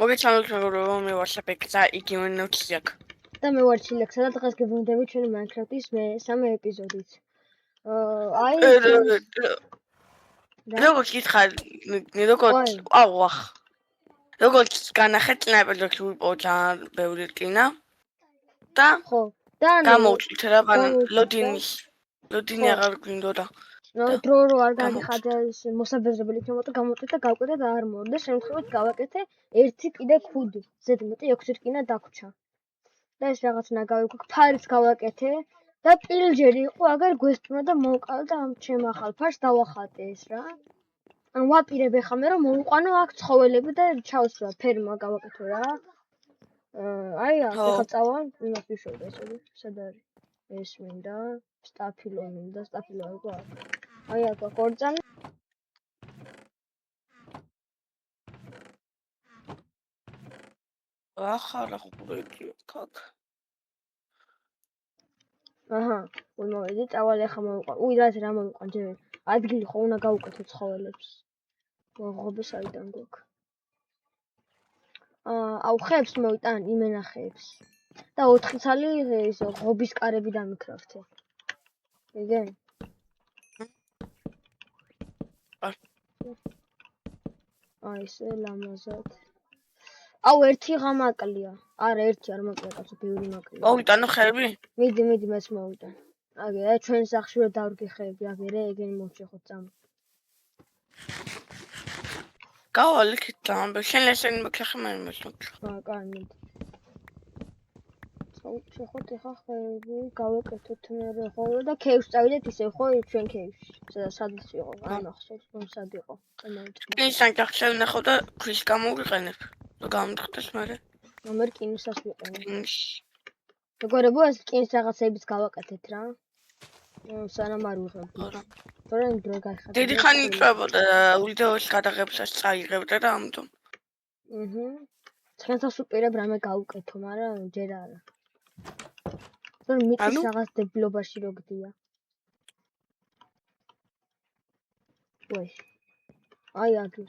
მოგეჩვენებთ რომ მე ვარ შაპექსა იგივე ნოთი აქვს. და მე ვარ ჩილექსა და დღეს გებრუნდები ჩვენი Minecraft-ის მესამე ეპიზოდით. აი როგორც გითხარ, როგორც აუახ. როგორც განახეთ სნაიპერებს ვიპოვო ძალიან ბევრი რკინა და ხო და გამოვჭით რა ლოდინი აღარ გვინდოდა. დრო არ გადიხადა მოსაბეზრებელი თემოთა გამოვჭით და გავკეთე და არ მოვიდა შემთხვევით გავაკეთე ერთი კიდე ქუდი ზედმეტი 6 რკინა დაგვრჩა და ეს რაღაცნა გავიქ ფარიც გავაკეთე და პილჯერი იყო აგერ გვესტმა და მოვყავ და ამ ჩემ ახალ ფარს დავახატე ეს რა ან ვაპირებ ახლა მე რომ მოვიყვანო აქ ცხოველები და ჩავსვა ფერმა გავაკეთო რა აი ახლა წავალ იმას ვიშოვდა ესე სად არის ეს მინდა სტაფილო მინდა სტაფილო იყო აი აქ ყორწანი ახლა ხურები აქ აჰა მოვიდი წავალ ახლა მოვიყვან უი რა მოვიყვან ჯერ ადგილი ხო უნდა გავუკეთო ცხოველებს მოღობე საიდან გვაქვს აუ ხებს მოვიტან იმენახებს და 4 ცალი ეს ღობის კარები დამიკრაფთე igen აი ესე ლამაზად აუ ერთი ღამაკლია არა ერთი არ მაკლია კაცო ბევრი მაკლია მოვიტანო ხეები მიდი მეც მოვიტან აგე ჩვენ სახში რო დავრგი ხეები აგერე ეგენი მომშეხოთ წამ გავალ იქით დამბე შენ ესენი მოხეხე მე ხო კაი შეხოთ ახლა ხეები გავაკეთოთ მე ხო და ქეივს წავიდეთ ისე ხო ჩვენ ქეივში სადაც იყო არ მახსოვს რომ სად იყო ის სანკახშევ ნახო და ქვის გამოვიყენებ და გამთხდეს მე მე რკინისას ვიყენებ მეგობრებო ეს რკინის რაღაცების გავაკეთეთ რა სანამ არ ვიღებ თორემ დრო გაიხადა დიდი ხანი იწვებოდა ვიდეოს გადაღებასაც წაიღებდა და ამიტომ თქვენთან სუპერებ რამე გავუკეთო მაგრამ ჯერ არა თორემ მიწის რაღაც დებლობაში რო გდია ვაი აი აგე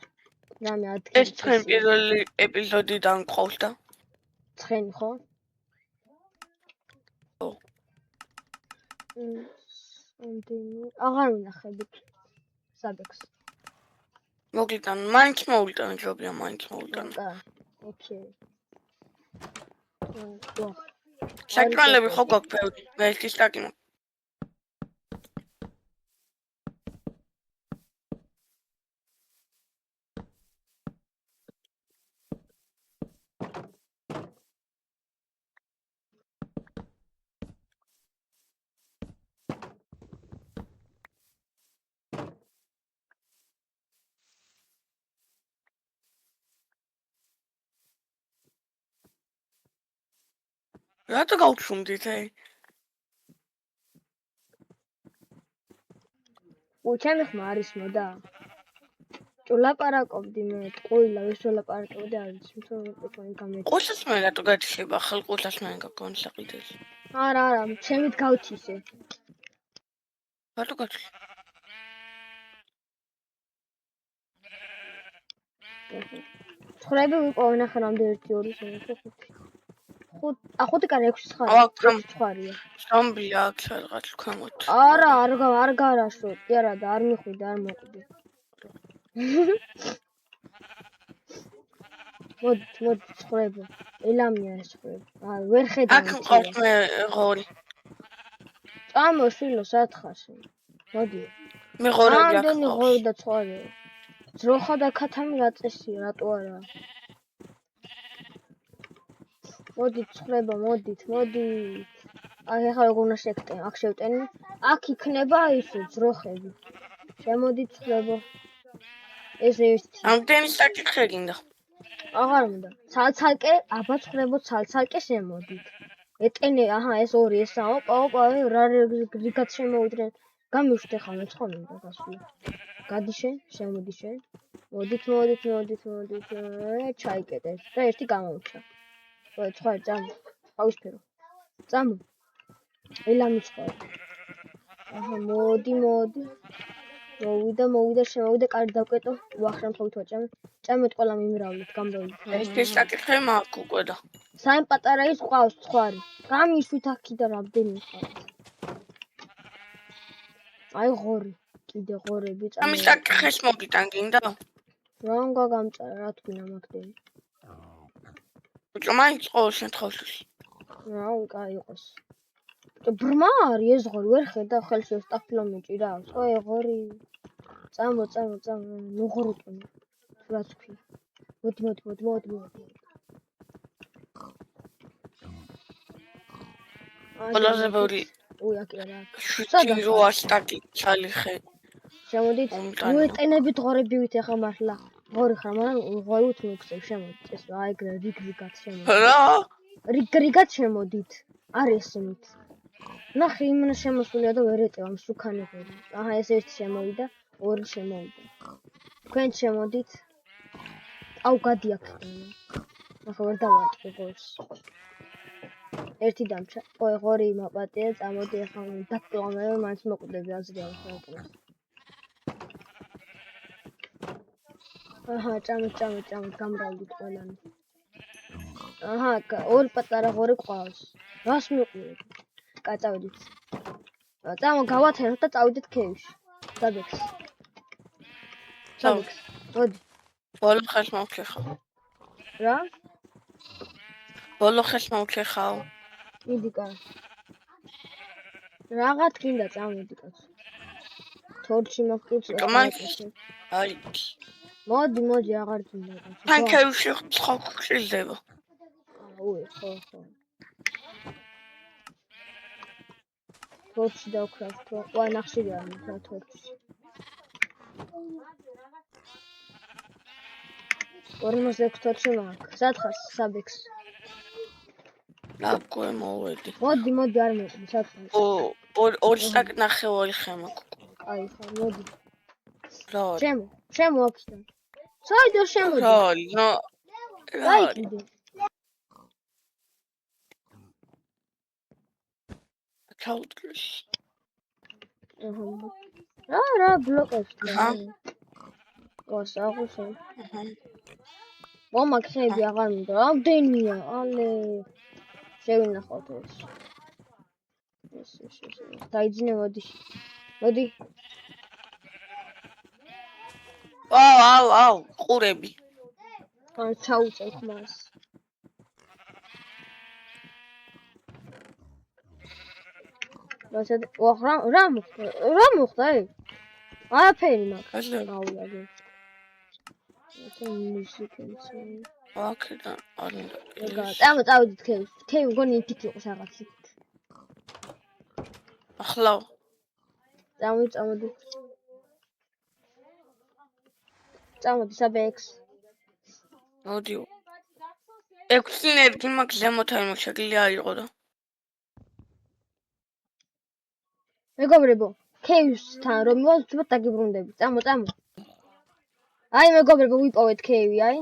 რამე ადგილი ეს თქვენ პირველი ეპიზოდიდან ყავს და ცხენი ხო ო აღარ ვნახებით საბექს მოგიტან მაინც მოვიტან ჯობია მაინც მოვიტან ოკეი საკრალები ხო გქფევთ მე ის სტაკინო რატო გავჩუმდით ე? ჩემი ხმა არის მოდა. ჭულაპარაკობდი მე, ყოილა ეს ჭულაპარაკობდი არის, თუმცა მიკროფონი გამედი. ყოშას მე რატო გაჩება ხალ ყოშას მე გაგონ საყიდეს. არა, ჩემით გავჩისე. რატო გაჩი? ხრები ვიყო ნახე რამდენი 1 2 3 4 5 კარი 6 ხარი. 6 ხარია. სამბია აქ რაღაც ქვემოთ. არა, არ გარაშო. კი არა და არ მიხვიდა, არ მოკვდი. მოდი ხრები. ელამია ეს ხრები. ვერ ხედავ. აქ მყავს მე ღორი. წამო შილო სათხარში. მოდი. მე ღორები აქ. ამდენი ღორი და ცხვარი. ძროხა და ქათამი რა წესია, რატო არა? მოდით ხრება, მოდით. აი ახლა როგორ უნდა შევტენ, აქ შევტენი. აქ იქნება ისე ძროხები. შემოდით ხრება. ეს ერთი. ამდენი საკითხი გინდა. აღარ უნდა. ცალცალკე, აბა ხრებო ცალცალკე შემოდით. ეტენე, აჰა ეს ორი ესა, ოპა, რა რიგად შემოვიდნენ. გამიშვიდე ხალხი ცხონდა გასული. გადი შენ, შემოდი შენ. მოდით. ჩაიკეტე და ერთი გამოვჩა. ой, ცხვარი წამო. ყავისფერო. წამო. ელამი ცხვარი. აჰა, მოდი. მოვიდა, შემოვიდა, კარგი დავკეტო. უახშამთხოვით ვაჭამე. ჭამეთ ყველა მიმრავლეთ, გამრავლეთ. ეს საკითხი მაქვს უკვე და. საერთოდ პატარა ის ყავს ცხარი. გამიშვით აქიდან რამდენი ხართ. აი ღორი. კიდე ღორები წამო. ამის საკითხის მოგიტან გინდა? რა უნდა გამწარა, რა თქვინა მაგდენი. ბიჭო, მაინც ყოველ შემთხვევაში. რა უკა იყოს. ბრმა არის ეს ღორი, ვერ ხედა ხელში სტაფილო მიჭირავს. ой, ღორი. წამო, ნუ ღორუტონი. თუ რა თქვი. მოდი. ყველაზე ბევრი უი, აქ არა. 7 სტაკი ჩალიხე. შემოდით, უეტენებით ღორებივით ახლა მართლა. ღორი ხარ, მაგრამ ღორი უთმოქცევ, შემოდით. ეს რა ეგრე რიგრიგად შემოდით. რა? რიგრიგად შემოდით. არ ესმით. ნახე, იმენა შემოსულია და ვერ ეტევა მსუქანი ღორი. აჰა, ეს ერთი შემოვიდა, ორი შემოვიდა. თქვენ შემოდით. აუ, გადი აქედან. ნახე, ვერ დავარტყი ღორს. ერთი დამჩა. ой, ღორი მაპატია, წამოდი ახლა დაკლავე, მაინც მოკვდები აზრია ხალხს. აჰა, ჭამეთ, გამრავლით ყველანი. აჰა, ორი პატარა ღორი ყავს. რას მიყვირეთ? კაცავდით. წამო, გავათენოთ და წავიდეთ ქევში. საბექს. მოდი. ბოლო ხეს მოვქეხავ. რა? ბოლო ხეს მოვქეხავ. მიდი კაცო. რაღაც გინდა წამოდი კაცო. თორჩი მოვკიცე. აი. მოდი, აღარ გინდა კაცო. თან ქევში ხო ხილდება. უი, ხო. თორჩი დავკრავთო. ვაი, ნახშირი არ მქრა თორჩი. 46 თორჩი მაქვს. სათხარ საბექს. აკვე მოვედი. მოდი, არ მეყრი, სათხარ. ორი სტაკი ნახევარი ხე მაქვს. აი, ხო, მოდი. რა? შემო აქედან. საიდან შემოდი? რა? კიდე. ჩაუტკრეს. რა ბლოკებს და. აღუშო. მომაქხები აღარ მინდა. რამდენია? ალე. შევინახოთ ეს. დაიძინე, მოდი. აუ, ყურები. ან ჩაუწევ მას. რა მოხდა? არაფერი მაქვს. აულაგე. აქედან არ უნდა. წავიდით ქევში. ქევი მგონი იქით იყოს რაღაც იქით. ახლა წამოდი. საბექს. მოდი. 6 ნერგი მაქვს ზემოთ აიმო შეგიძლია იყო და. მეგობრებო, ქევსთან რომ მოვწვეთ დაგიბრუნდები. წამო. აი მეგობრებო, ვიპოვეთ ქევი, აი.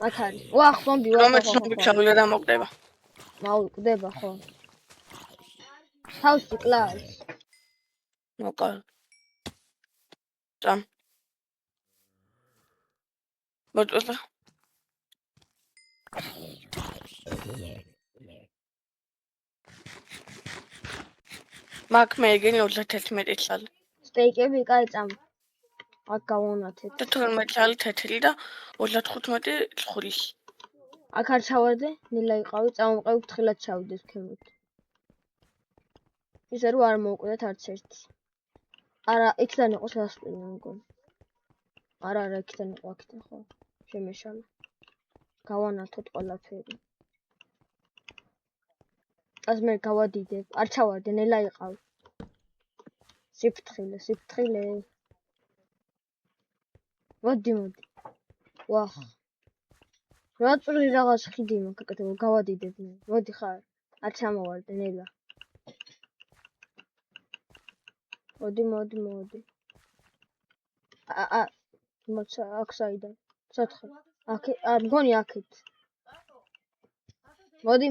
აქ არის. ვახ, ზომბი. რომეც ზომბი ჩავიდა და მოკვდება. მოვკვდება, ხო. თავში კლავს. მოკალ. წამ. მოწვევა. მაგ მე ეგენი 31 წელი. სტეიკები კაი წამ. აქ გავონათეთ. 12 წელი თეთრი და 35 ცხურის. აქ არ ჩავარდე, ნელა იყავი, წამოვყევი ფრთხილად ჩავიდეს ქემოთ. ისე რომ არ მოვკვდეთ არც ერთი. არა, იქიდან იყო სასწრაფო მგონი. არა, იქიდან იყო აქიდან ხო. შემეშალა. გავანათოთ ყველაფერი. ას მე გავადიდებ, არ ჩავარდე, ნელა იყავი. სიფრთხილე. მოდი. ვახ. რა წრი რაღაც ხიდი მაქვს აკეთებ, გავადიდებ მე. მოდი ხარ. არ ჩამოვარდე, ნელა. მოდი. მოცა აქ საიდან? სათხარ. მგონი აქეთ. მოდი.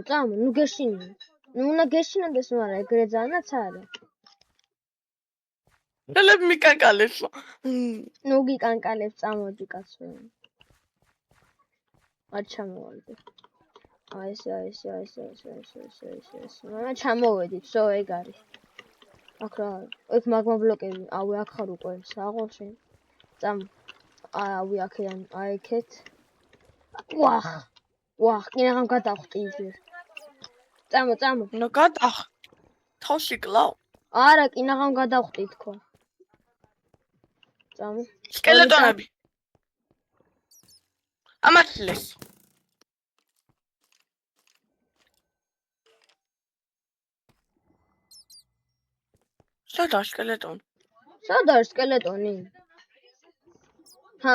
წამო, ნუ გეშინო. ნუ უნდა გეშინოდეს, მაგრამ ეგრე ძალიანაც არა. ხელები მიკაკალებს. ნუ გიკანკალებს წამოდი კაცო. არ ჩამოვარდი. აი ეს. მე ჩამოვედით, სო ეგ არის. აქ რა, ეგ მაგმა ბლოკები. აუ აქ ხარ უკვე, საღოლში. წამ. აუ აქედან, აი ეგეთ. ვახ, კინაღამ გადავხტი იძე. წამო. ნუ გადახ. თავში კლავ. არა, კინაღამ გადავხტი თქვა. წამო. სკელეტონები. ამათლეს. სადა სკელეტონი? სად არის სკელეტონი? ჰა,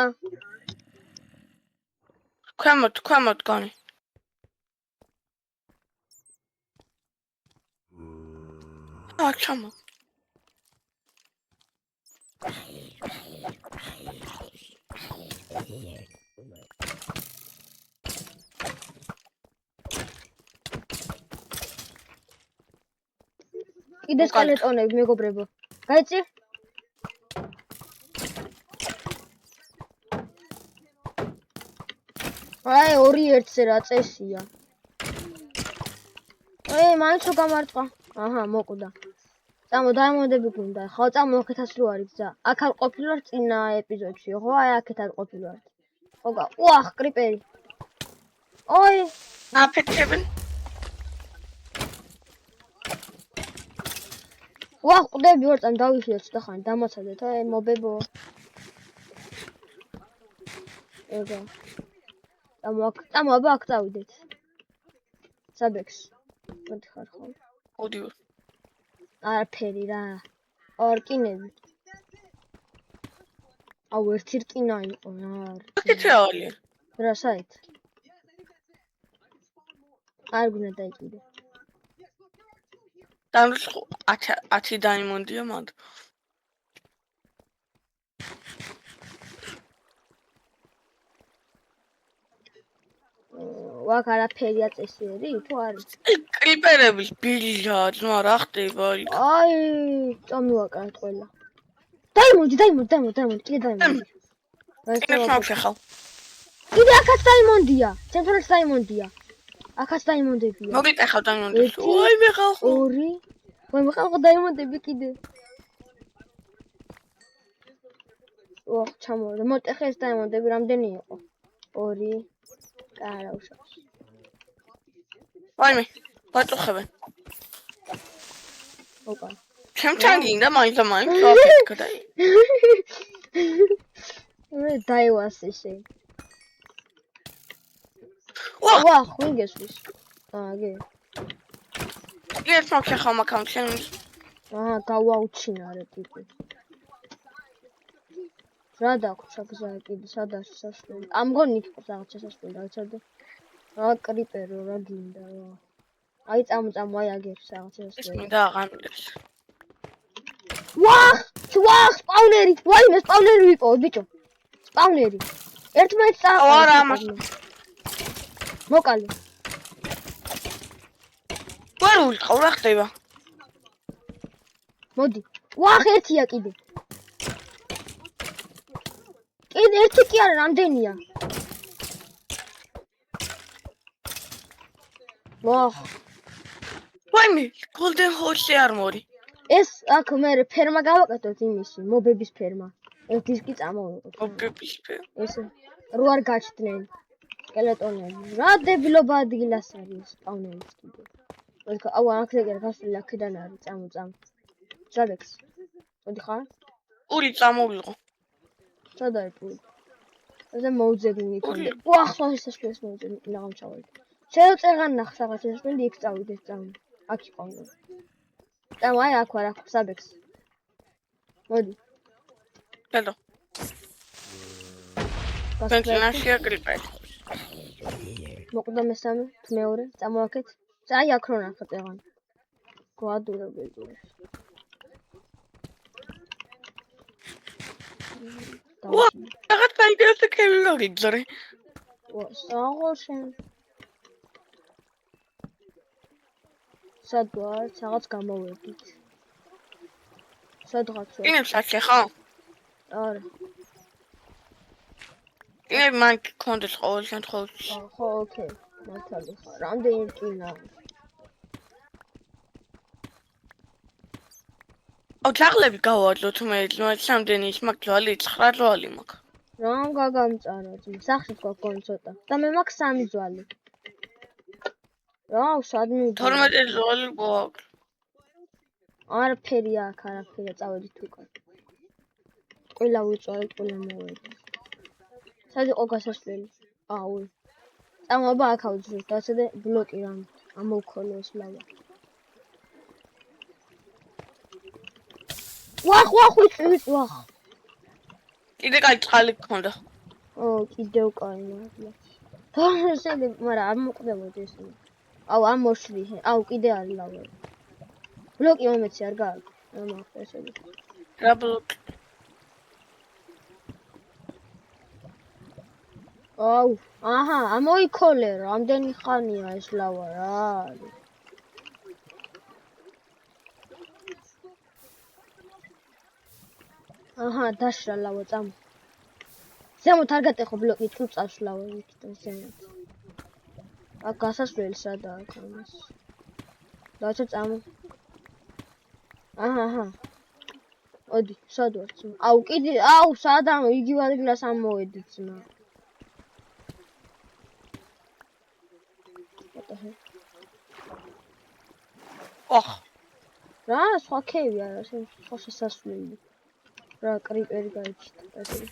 ქვემოთ გონი. ჩამო. კიდე სკელეტონები მეგობრებო. გაიცი? აი 2-1-ზე რა წესია. მაინც რო გამარტყა. აჰა, მოკვდა. წამო დაიმონდები გუნდა. ხო, წამო აქეთაც რო არის გზა. აქ არ ყოფილვარ წინა ეპიზოდში, ხო? აი აქეთ არ ყოფილვარ. ხოგა, ვახ, კრიპერი. ოი, აფეთქებენ. ვახ, ყდები ვარ წამ დავიხიოთ ცოტა ხანი, დამაცადეთ, მობებო. ეგა. წამო აბა აქ წავიდეთ. საბექს. მოდი ხარ ხო? ოდი. არაფერი რა. ორკინები. აუ ერთი რკინა იყო რა. აქეთ რავალია. რა საით? არ გვინდა დაიჭიდე. დამრს 10 დაიმონდია მანდ. ვაკ არაფერია წესიერი, თუ არის? კრიპერების ბილიჟა, ნუ რა ხდება იქ. აი, წამოვაკარეთ ყველა. დაიმონდი, კიდე დაიმონდი. კიდე შევხეხავ. კიდე აქაც დაიმონდია. ცენტრალს დაიმონდია. აქაც დაიმონდებია. მოგიტეხავ დაიმონდებს. ოი მე ხალხო. 2. ვაი მე ხალხო დაიმონდები კიდე. ოხ, ჩამოვიდა. მოტეხე ეს დაიმონდები რამდენი იყო? 2. კარა უშავს. ვაიმე, ბაწუხებენ. ოპა. ჩემთან გინდა მაინც აფეთქა და. მე დაივასე. ვახ, ვინ გესვის? გი. ეს მოხეხავ მაქანჩენს. გავაუჩინარე ტიპი. რა დაგვჭა გზა კიდე სადაში სასწრაფო. ამგონი იყო რაღაც სასწრაფო დავიცადე. რა კრიპერო რა გინდა რა. აი წამო აი აგებს რაღაც ეს სასწრაფო. მინდა აღამდეს. ვახ, სპაუნერი. ვაიმე სპაუნერი ვიპოვე ბიჭო. სპაუნერი. ერთმანეთს არა ამას. მოკალე. ვერ ულყავ რა ხდება? მოდი. ვახ ერთია კიდე. კიდე ერთი კი არა რამდენია? ვახ. ვაიმე, golden horse armor-ი. ეს აქ მე ფერმა გავაკეთოთ იმისი, მობების ფერმა. ეს დისკი წამოვიღოთ. მობების ფერმა. ეს რო არ გაჩნდნენ. სკელეტონები. რა დებილობა ადგილას არის სპაუნერიც კიდე. აუ აქ ეგრე გასული აქედან არის წამო. ჯალექს. მოდი ხარ? პური წამოვიღო. სად არის პური? ესე მოუძებნი კიდე. ვახ, შესაძლოა მოუძებნი კიდე ჩავარდი. შეუწეღან ნახ რაღაც შესაძლოა იქ წავიდეთ წამო. აქ იყო. წამო აი აქ ვარ აქ საბექს. მოდი. დადო. პენკინაშია კრიპერი. მოკვდა მესამე, მეორე, წამო აქეთ. აი აქ რო ნახეთ ეგან. გვადურებელი. ვა, რაღაც საინტერესო კევილორი ძრე. საღოლშენ. სად ვარ? რაღაც გამოვედით. სადღაც ვარ. ინებს აჩე ხო? არა. ინებ მან კონდეს ყოველ შემთხვევაში. ხო, ოკეი. მართალი ხარ. რამდენი რკინა? ოჯახლები გავარდოთ მე სამდენი ის მაგ ძვალი 9 ძვალი მაქვს. რამ გაგამწარა ძმა? სახში გვაქვს ცოტა. და მე მაქვს 3 ძვალი. რა, სად მივიდი? 12 ძვალი გვაქვს. არაფერი აქ, არაფერი, წავედით უკან. ყველა ვიწვავ, ყველა მოვედი. სად იყო გასასვლელი? აუ. წამოვა აქ ავძროთ, ასე და ბლოკი რამ ამოვქოლოს ლავა. ვახ, ვახ. კიდე კაი წყალი გქონდა. კიდევ კაი მართლა. შეიძლება, მაგრამ არ მოკვდებოდი ეს. აუ, ამ მოშლი. აუ, კიდე არის ლავა. ბლოკი მომეცი არ გააქვს. ამახსოვს ესე. რა ბლოკი? აუ, აჰა, ამოიქოლე, რამდენი ხანია ეს ლავა რა არის. აჰა, დაშრა ლავა წამო. ზემოთ არ გატეხო ბლოკი, თუ წავშლავე იქიდან ზემოთ. აქ გასასვლელი სადაა ამას. დაჩა წამო. აჰა. ოდი, სად ვარ ძმა? აუ, კიდე, აუ, სადაა, იგივ ადგილას ამოვედი ძმა. ოხ. რა, სხვა ქევი არა, სხვა შესასვლელი. რა, კრიპერი გაიჩნდა, ასე.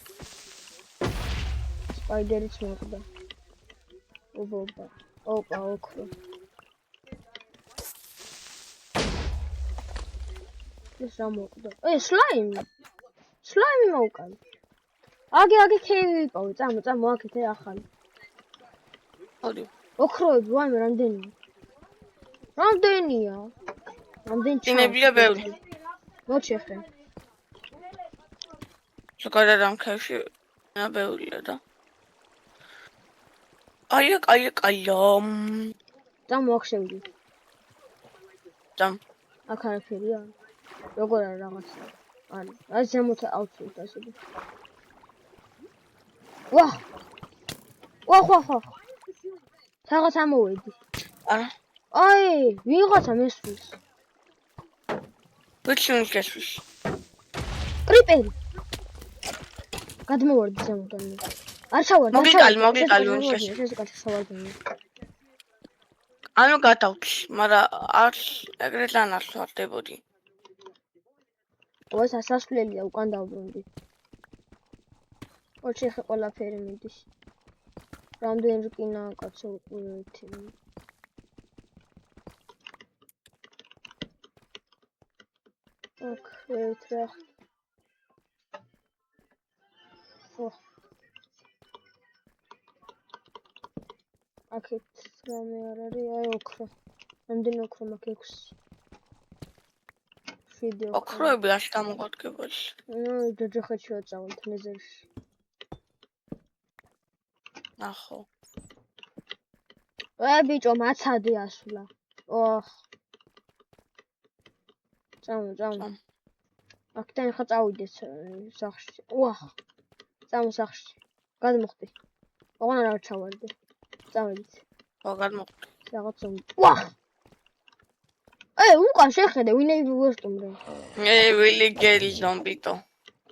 სპაიდერიც მოხდა. ოპა, ოქრო. ეს რა მოხდა? სლაიმი. სლაიმი მოვკალი. აგი ქევი ვიპოვე, წამო, აქეთ ახალი. ოდი. ოქროები, ვაიმე, რამდენია? რამდენი ინებია ბევრი. მოჩეხე. ზოგადად ამ ქევში ბევრია და. აია. წამო აქ შევიდი. წამ. აქ არაფერია. როგორ არის რაღაცა? არის. აი ზემოთ ავწევთ ასე. ვახ. რაღაც ამოვედი. არა. აი, ვიღაცა მესვრის. ვიცი ის გასვრის. კრიპერი. გადმოვარდი ზემოდან. არ ჩავარდი. მოგიყალი. ანუ გადავქი, მაგრამ არ ეგრეთ არ ვარდებოდი. ეს ასასვლელია, უკან დავბრუნდი. ოჩეხე ყველაფერი მიდის. რამდენი რკინა კაცო უყურეთ. აქ რა. აქეთ რამე არ არის, აი ოქრო. რამდენი ოქრო მაქვს 6. 7 ოქროები არ გამოგვადგებაში. ჯოჯოხეთში ვაწავთ მეზერში. ნახო. ბიჭო, მაცადი ასვლა. ოხ. წამო. აქედან ხა წავიდეთ სახში. ვახ. წამო სახში. გადმოხდი. ოღონ არ ჩავარდი. წავედით. გადმოხდი. რაღაც ვახ. უკან შეხედე, ვინები ვესტუმრე. ვილიგერი ზომბიტო.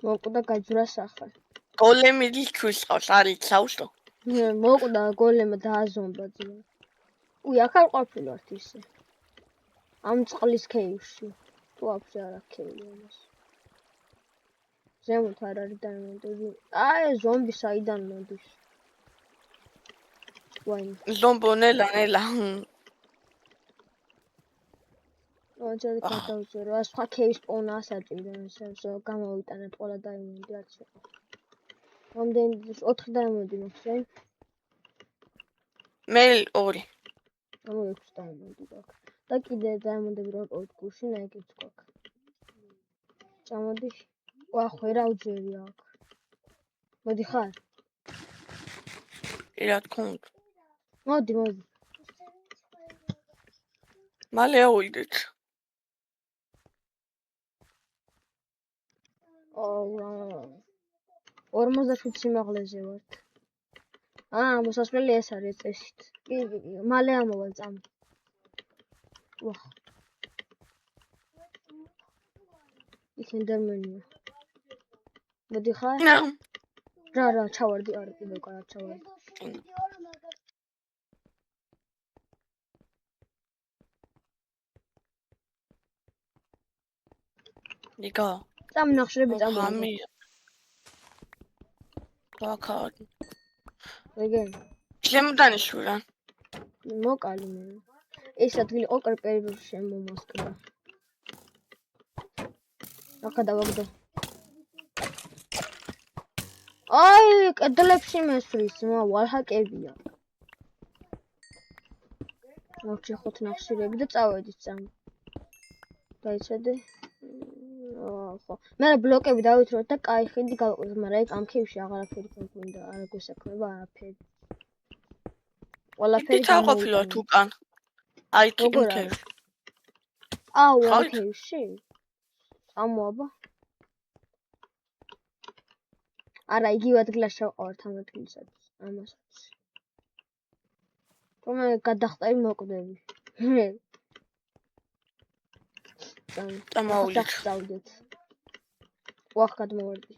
მოკვდა გაჯვრა სახე. გოლემი ლიჩვის ყავს, არის საუსტო. მოკვდა გოლემა დააზომბა ძმა. აქ არ ყოფილვართ ისე. ამ წყლის ქეივში. თუ აფშე არ აქვს ქეივი ამას. ზემოთ არ არის დაიმონტები. ზომბი საიდან მოდის? ვაი. ზომბონელა. ოჯახი გადავწერო, სხვა ქევის პოვნა ასაჭირდა, ესე გამოვიტანეთ ყველა დაიმონდი რაც იყო. რამდენი 4 დაიმონდი მაქვს, მე 2. 6 დაიმონდი გვაქვს. და კიდე დაიმონდები რა ვიყავით გუშინ, ეგეც გვაქვს. წამოდი. ვახ, რა უძვერი აქ. მოდი ხარ? რა თქმა უნდა. მოდი. მალე ავიდეთ. 47 სიმაღლეზე ვართ. მოსასვლელი ეს არის წესით. კი, მალე ამოვალ წამ. ვახ. იქნებ მენია. მოდი ხარ? რა, ჩავარდი, არა, კიდევ კარად ჩავარდი. ნიკა. წამ ნახშირები წამოვიდა. ხამი. ბაქარ. ეგენ. შემოდანიშურა. მოკალი მე. ეს ადგილი ყო კრიპერს შემომასკდა. ახლა დავაგდო. აი, კედლებში მესვრის, ვალჰაკებია. მოვჭეხოთ ნახშირები და წავედით წამ. დაიცადე. ხო. მე ბლოკები დავითროთ და კაი ხედი გავყიდეთ, მაგრამ იქ ამ ქივში აღარაფერი გვინდა, არ გვესაქმება არაფერი. ყველაფერი გაყოფილა თუ კან. აი კი ქევში. ამ ქევში? ამოაბა. არა, იგივე ადგილას შევყავართ ამ ადგილსაც, ამასაც. თუმცა გადახტები მოკვდები. წამოვიდეთ. ვახ გადმოვარდი.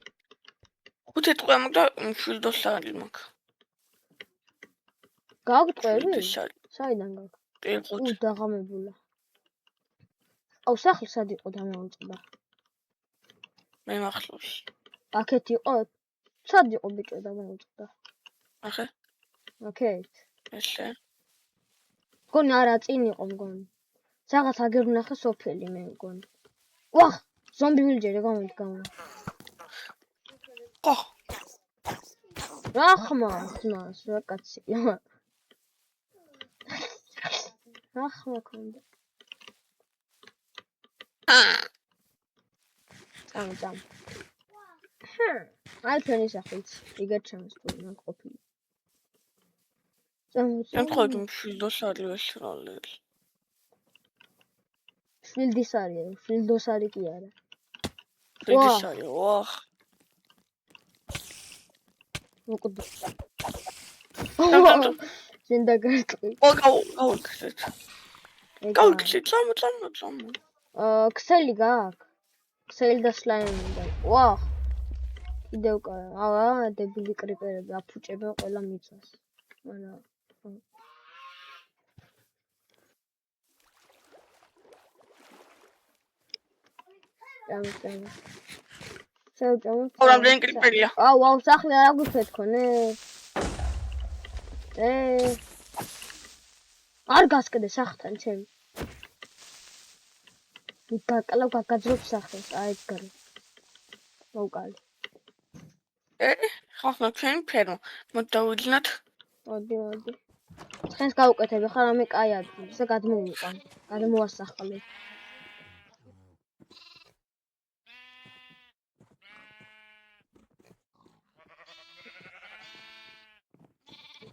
5 ტყვე მაგ და მშვილდოსარი მაგ. გაგტყვები? საიდან გაგ? კი, დაღამებულა. აუ სახლი სად იყო დამოუწყდა? მე მახსოვს. აქეთ იყო? სად იყო ბიჭო დამოუწყდა? ახე? აქეთ. ესე. გონი არა წინ იყო მგონი. რაღაც აგერ ვნახე სოფელი მე მგონი. ვახ, ზომბი ვილჯერი გამოდგა. ხო. რა ხმას, რა კაცია. რა ხმა კონდა. წამ. აი თქვენი სახელიც, იგერ ჩემს თუ მაგ ყოფილი. ამ ხოდ მშვილდოსარი ვეშრალელი. შვილდოსარი კი არა. შვილდოსარი, ვახ. მოკვდა. შენ დაგარტყი. გავიქცეთ. წამო. ქსელი გაქვს? ქსელი და სლაიმი და ვახ. კიდევ კარა. დებილი კრიპერები აფუჭებენ ყველა მიწას. არა. წამო. შევჭამოთ. რამდენი კრიპერია? აუ, სახლი არ აგვიფეთქონე. არ გასკდე სახლთან ჩემი. მიგაკალავ გაგაძრობ სახლს, აი გარი. მოვკალი. ხახნა ჩემი ფერმა. მოდი დავიძნათ. მოდი. თქვენს გავუკეთებ, ხარ ამე კაი ადგილი, ესე გადმოვიყვან. გადმოვასახლე.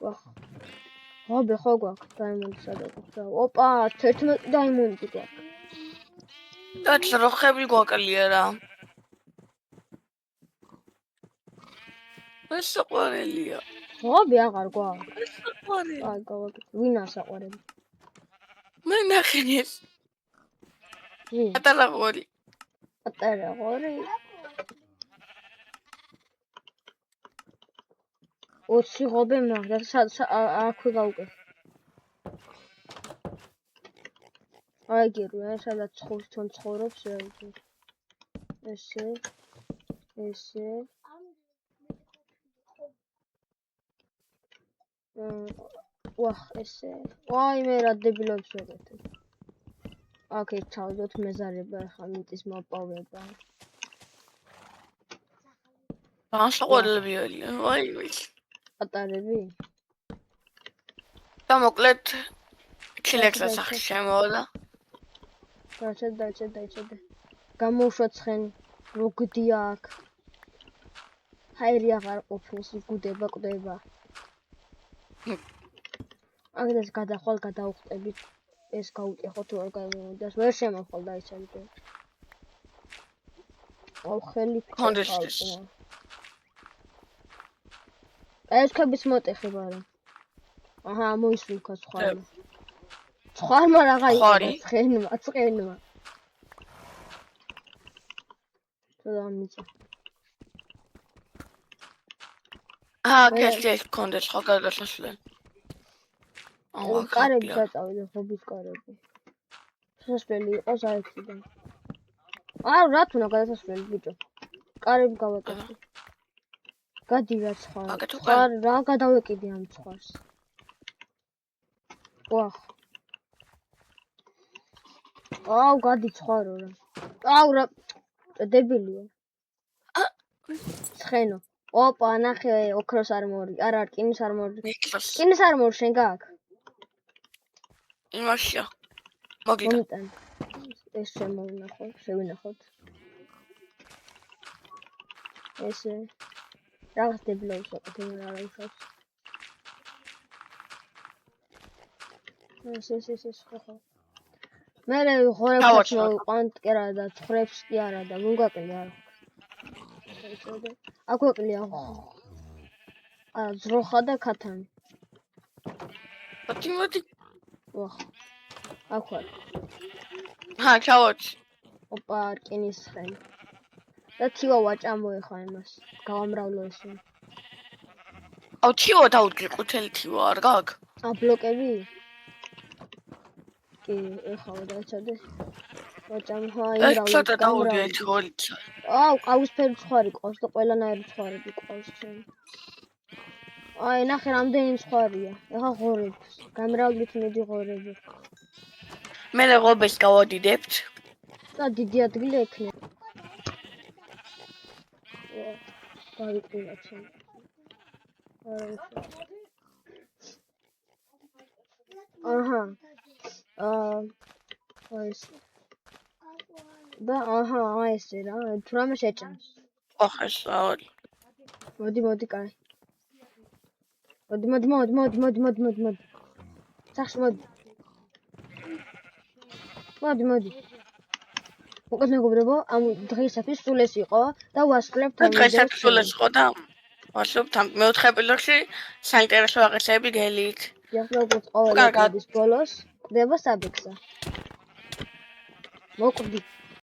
ვახ. ღობე ხო გვაქვს დაიმონდი სადაგო. ოპა, 11 დაიმონდი გვაქვს. და ძროხები გვაკლია რა. ეს საყვარელია. ღობე აღარ გვაქვს. ეს საყვარელი. აი, გავაკეთე. ვინა საყვარელი? მე ნახინეს. ვინ? პატარა ღორი. პატარა ღორი? 20 ღობე მაგ და აქვე გავუკეთე. აი გერუა, სადაც ხურთონ ცხოვრობს რა ვიცი. ესე. ვახ, ესე. აი მე რა დებილობს ვეკეთებ. აქეთ ჩავდოთ მეზარება, ხა მიწის მოპოვება. განსაყვარლები არიან, ვაი. პატარები? და მოკლედ ქილექსა სახში შემოვიდა. დაიჭედე. გამოვშვა ცხენი. როგდია აქ. ჰაერი აღარ ყოფნის, იგუდება, კვდება. აგდეს გადახვალ გადაუხტებით. ეს გაუტეხო თუ არ გამოვიდეს. ვერ შემოხვალ დაიცადე. ხელი კონდეს ხალხო. ეს ქების მოტეხი ბარა. აჰა, მოისულქა ცხარმა. ცხარმა რაღა ხვარი? იყო, ცხენმა. თამიცა. კესლი კონდეს ხო გადასასვლელი. კარები დაწავიდა, ხობის კარები. შესასვლელი იყო საერთიდან. რა თუნა გადასასვლელი ბიჭო. კარები გავაკეთე. გადი რა სხვა რა გადავეკიდე ამ სხვას. ვახ. გადი სხვარო რა. რა დებილია. ცხენო. ოპა, ნახე ოქროს არმორი. არა, რკინის არმორი. რკინის არმორი შენ გაქვს? იმაშია. მოგიტან. ეს შემოვნახო, შევინახოთ. ესე რაღაც დებლოუს აკეთებ რა უშავს. ეს ხო. მე ღორებს მოვიყვანთ კი არა და ცხრებს კი არა და მოგაკლი არა. აკვეკლია. ზროხა და ქათანი. მოდი. ვახ. აქვარ. ჩავოჩი. ოპა, რკინის ხელი. და თივა ვაჭამოეხა იმას. გავამრავლო ესე. თივა დაუჭი ყუთელი თივა არ გაქვს? ბლოკები? კი, ეხავა დაეცადე. ვაჭამო, ცოტა დაუდი ერთი ორიცა. ყავისფერი ცხარი ყავს და ყველანაირი ცხარები ყავს ჩვენ. ნახე რამდენი ცხარია. ეხა ღორებს. გამრავლით მედი ღორები. მე ღობეს გავადიდებთ. და დიდი ადგილი ექნება. გავიყურეთ. აჰა. ეს და ესე რა, თუ რამე შეჭამს. ეს არის. მოდი, კაი. მოდი. სახში მოდი. მოდი. უკეთ მეგობრებო, ამ დღეისათვის სულ ეს იყო და ვასრულებთ ამ დღეისათვის სულ ეს იყო და ვასრულებთ ამ მეოთხე ეპიზოდში საინტერესო აღესები გელით. როგორც ყოველ ეპიზოდის ბოლოს ხდება საბექსა. მოკვდი.